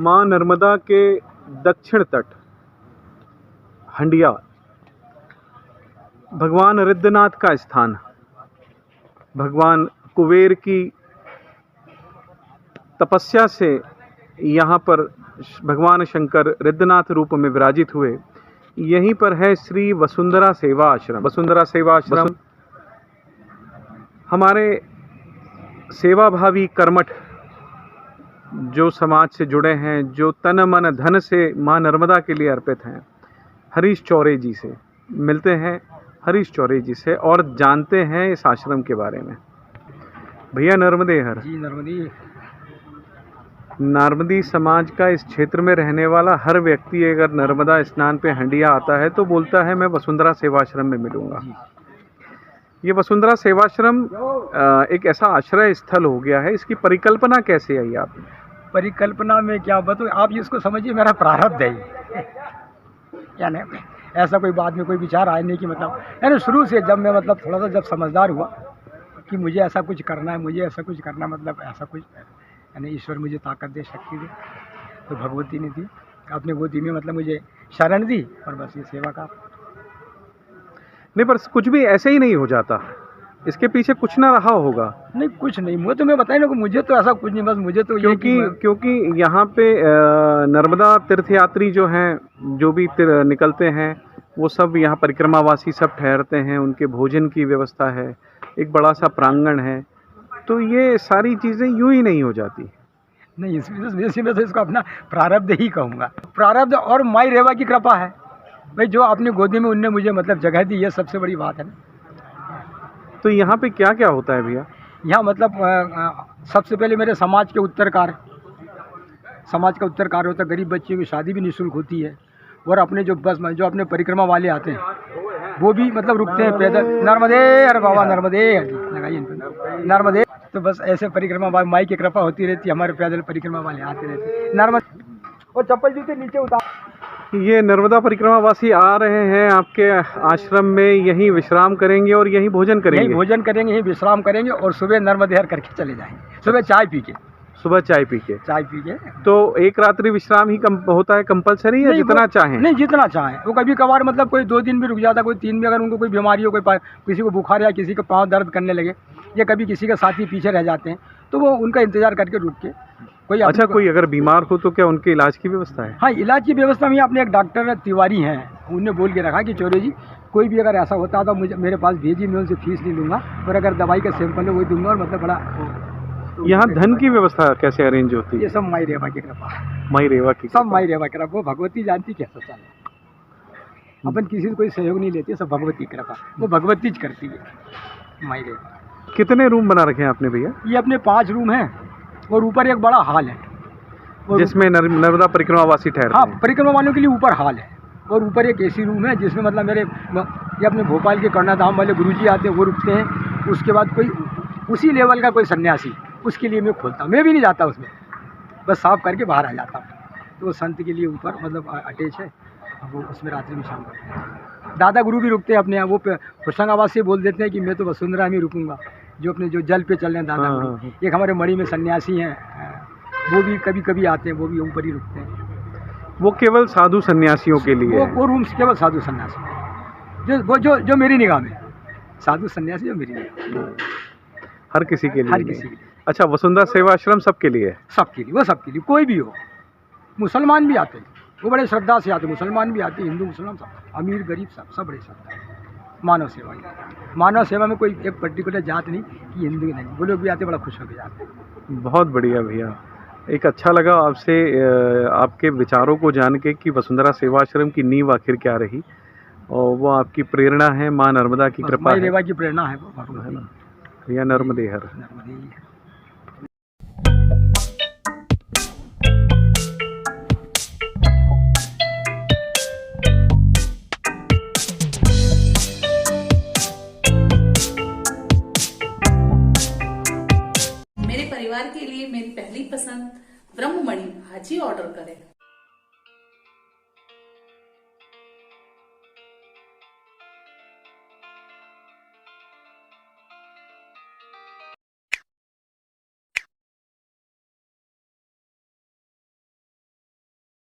माँ नर्मदा के दक्षिण तट हंडिया भगवान रिद्धनाथ का स्थान, भगवान कुबेर की तपस्या से यहाँ पर भगवान शंकर रिद्धनाथ रूप में विराजित हुए। यहीं पर है श्री वसुंधरा सेवा आश्रम। वसुंधरा सेवा आश्रम हमारे सेवाभावी कर्मठ जो समाज से जुड़े हैं, जो तन मन धन से माँ नर्मदा के लिए अर्पित हैं, हरीश चौरे जी से मिलते हैं, हरीश चौरे जी से, और जानते हैं इस आश्रम के बारे में। भैया नर्मदे हर जी। नार्मदी समाज का इस क्षेत्र में रहने वाला हर व्यक्ति अगर नर्मदा स्नान पे हंडिया आता है तो बोलता है मैं वसुंधरा सेवाश्रम में मिलूंगा। ये वसुंधरा सेवाश्रम एक ऐसा आश्रय स्थल हो गया है, इसकी परिकल्पना कैसे आई आपने? परिकल्पना में क्या बताऊँ, आप इसको समझिए मेरा प्रारब्ध है क्या नहीं, ऐसा कोई बाद में कोई विचार आए नहीं कि मतलब यानी शुरू से जब मैं मतलब थोड़ा सा जब समझदार हुआ कि मुझे ऐसा कुछ करना है, मुझे ऐसा कुछ करना, मतलब ऐसा कुछ यानी ईश्वर मुझे ताकत दे, शक्ति दे, तो भगवती ने दी अपने गोदी में, मतलब मुझे शरण दी और बस ये सेवा का। नहीं, पर कुछ भी ऐसे ही नहीं हो जाता, इसके पीछे कुछ ना रहा होगा। नहीं कुछ नहीं, मुझे तो मैं बताया ना कि मुझे तो ऐसा कुछ नहीं, बस मुझे तो क्योंकि यहाँ पे नर्मदा तीर्थयात्री जो हैं, जो भी निकलते हैं, वो सब यहाँ परिक्रमावासी सब ठहरते हैं, उनके भोजन की व्यवस्था है, एक बड़ा सा प्रांगण है, तो ये सारी चीज़ें यूं ही नहीं हो जाती। नहीं, इसमें तो इसको अपना प्रारब्ध ही कहूँगा, प्रारब्ध और माई रेवा की कृपा है भाई, जो अपनी गोदी में उनने मुझे मतलब जगह दी, ये सबसे बड़ी बात है ना। तो यहाँ पे क्या क्या होता है भैया? यहाँ मतलब सबसे पहले मेरे समाज का उत्तर कार्य होता है, गरीब बच्चियों की शादी भी निःशुल्क होती है, और अपने जो बस जो अपने परिक्रमा वाले आते हैं वो भी मतलब रुकते हैं पैदल, नर्मदे अरे बाबा नर्मदे लगाइए नर्मदे, तो बस ऐसे परिक्रमा माई की कृपा होती रहती है, हमारे पैदल परिक्रमा वाले आते रहते नर्मदे, और चप्पल जूते नीचे उतार। ये नर्मदा परिक्रमावासी आ रहे हैं आपके आश्रम में, यहीं विश्राम करेंगे और यहीं भोजन करेंगे? यहीं भोजन करेंगे, यहीं विश्राम करेंगे, और सुबह नर्मदेहर करके चले जाएंगे, सुबह चाय पी के। तो एक रात्रि विश्राम ही होता है कंपलसरी, या जितना चाहें? नहीं, जितना चाहें। वो कभी कभार मतलब कोई 2 दिन भी रुक जाता, कोई 3 भी, अगर उनको कोई बीमारी हो, कोई किसी को बुखार या किसी का पाँव दर्द करने लगे, या कभी किसी का साथी पीछे रह जाते हैं, तो वो उनका इंतजार करके रुक के कोई। अच्छा, कोई अगर बीमार हो तो क्या उनके इलाज की व्यवस्था है? हाँ, इलाज की व्यवस्था में अपने एक डॉक्टर तिवारी हैं, उन्होंने बोल के रखा कि चौरे जी कोई भी अगर ऐसा होता तो मुझे मेरे पास भेजिए, मैं उनसे फीस नहीं लूँगा, और अगर दवाई का सैंपल है वही दूंगा, और मतलब बड़ा। यहाँ धन की व्यवस्था कैसे अरेंज होती है? ये सब माई रेवा की कृपा, माई रेवा की, सब माई रेवा की कृपा, वो भगवती जानती कैसा चले, अपन किसी से कोई सहयोग नहीं लेते, सब भगवती की कृपा, वो भगवती करती है माई रेवा। कितने रूम बना रखे हैं आपने भैया? ये अपने 5 रूम हैं, और ऊपर एक बड़ा हॉल है जिसमें नर्मदा परिक्रमावासी ठहरते हैं। हाँ, परिक्रमा वालों के लिए ऊपर हॉल है, और ऊपर एक एसी रूम है, जिसमें मतलब मेरे ये अपने भोपाल के कर्णाधाम वाले गुरुजी आते हैं, वो रुकते हैं। उसके बाद कोई उसी लेवल का कोई सन्यासी, उसके लिए मैं खोलता हूँ, मैं भी नहीं जाता उसमें, बस साफ करके बाहर आ जाता हूँ। तो वो संत के लिए ऊपर मतलब अटैच है, वो उसमें रात्रि में शाम करते हैं। दादा गुरु भी रुकते हैं अपने यहाँ, वो होशंगाबाद से बोल देते हैं कि मैं तो वसुंधरा में रुकूंगा, जो अपने जो जल पे चल रहे हैं दादा गुरु। एक हमारे मणि में सन्यासी हैं, वो भी कभी कभी आते हैं, वो भी ऊपर ही रुकते हैं। वो केवल साधु सन्यासियों के लिए? वो रूम्स केवल साधु सन्यासी, जो मेरी निगाह में साधु सन्यासी, जो मेरी निगाह में हर किसी के लिए? हर किसी के लिए। अच्छा, वसुंधरा सेवाश्रम सबके लिए? सबके लिए, वो सबके लिए, कोई भी हो। मुसलमान भी आते हैं, वो बड़े श्रद्धा से आते हैं, मुसलमान भी आते हैं, हिंदू मुसलमान सब, अमीर गरीब सब बड़े श्रद्धा। मानव सेवा में कोई एक पर्टिकुलर जात नहीं कि हिंदू नहीं, वो लोग भी आते, बड़ा खुश होकर जाते हैं। बहुत बढ़िया भैया, एक अच्छा लगा आपसे आपके विचारों को जान के कि वसुंधरा सेवाश्रम की नींव आखिर क्या रही, और वो आपकी प्रेरणा है, माँ नर्मदा की कृपा है, रेवा की प्रेरणा है वो, है ना भैया? नर्मदे हर। मेरे परिवार के लिए मेरी पहली पसंद ब्रह्ममणि भाजी ऑर्डर करें।